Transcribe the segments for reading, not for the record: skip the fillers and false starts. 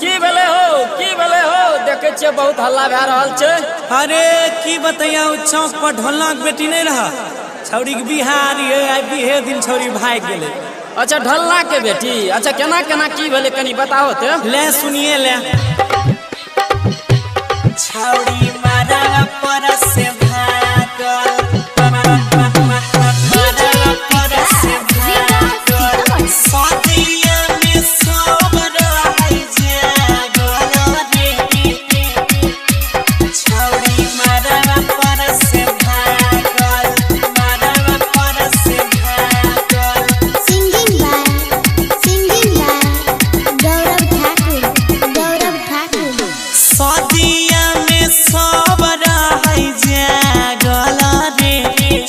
की भेले हो देखे छे बहुत हल्ला भे रहल छे। अरे की बताइया चौक पर ढोलना के बेटी नहीं रहा छौरी के बिहार बिहे दिन छौरी भाग गेले। अच्छा ढलना के बेटी, अच्छा केना केना की भेले कनी बताओ ते। ले सुनिए ले छौरी मारा पर से भागल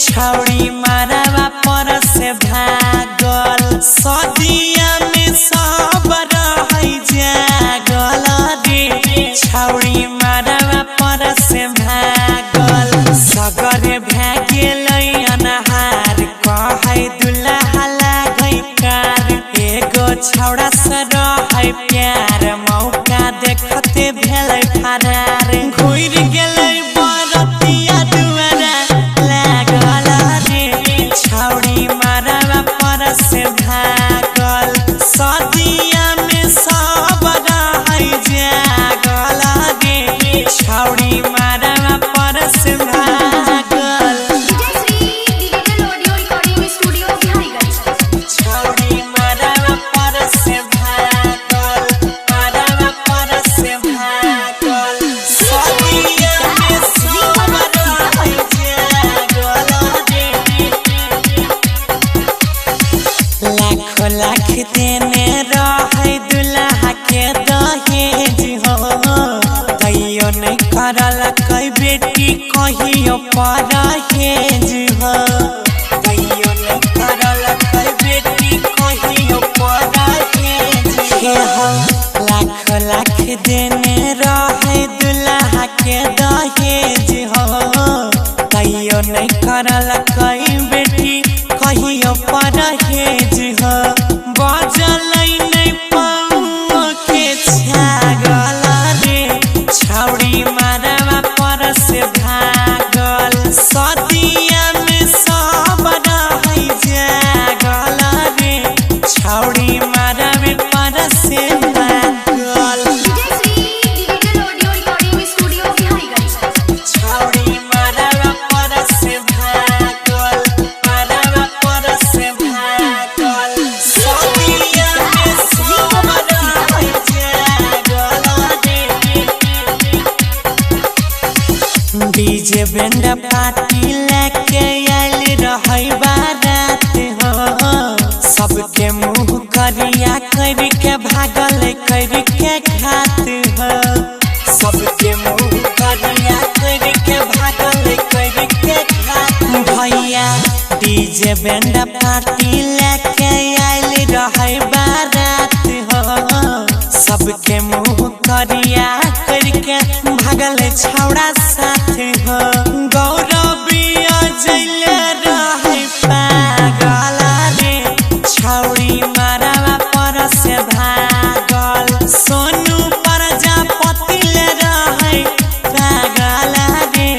छौरी मारवा पर से भागल सदिया में सब रहै जागल रे। छौरी मारवा पर से भागल सगरे भे गेलै अनहार कहै दुल्हा लागै कार। एगो छौड़ा से रहै प्यार मौका देखते भेलै फरार। घुर गेलै बरतिया दुआरा छौरी मारवा पर से भागल सदिया में सब रहै जागल रे। छौरी मारवा पर से भागल छौरी मारवा पर से भागल मारवा पर से भागल सदिया में सब रहै जागल रे। लाख लाख देने रहै दुल्हा के दहेज हो तैयो नहीं करल कई बेटी कहियो परहेज हो। तैयो नहीं करल कई बेटी कहियो परहेज हो। लाख लाख देने रहै दुल्हा के दहेज हो तैयो नहीं करल कई बेटी कहियो परहेज हो। बजलै नहीं पाँव के छागल रे। छौरी मारवा पर से भागल सदिया में सब रहै जागल रे। छौरी मारवा पर से भागल छौरी मारवा पर से भागल मारवा पर से भागल सदिया में सब रहै जागल रे। डीजे बैंड पार्टी लेके आइल रहै बारात हो सबके मुँह करिया कर के भागल कर के घात हो। सबके मुँह करिया कर के भागल कर के घात। भैया डीजे बैंड पार्टी लेके आइल रहै बारात हो सबके मुँह करिया करके भागल छौड़ा साथ हो। गौरविया जैले रहै पागल रे। छौरी मारवा पर से भागल सोनू प्रजापति ले रहै पागल रे।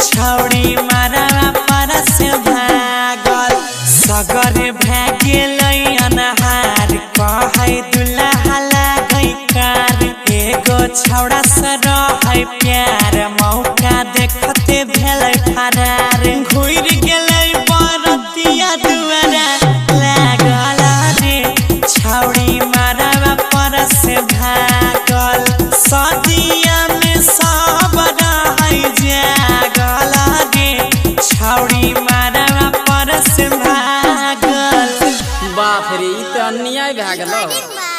छौरी मारवा पर से भागल सगरे भे गेलै अनहार कहै दुल्हा लागै कार। एगो छौड़ा से रहै प्यार मौका देखते भेलै फरार। घुर गेलै बरतिया दुआरा लागल रे। छौरी मारवा पर से भागल सदिया में सब रहै जागल रे। छौरी मारवा पर से भागल। बाप रे ई त अन्याय भे गेलो।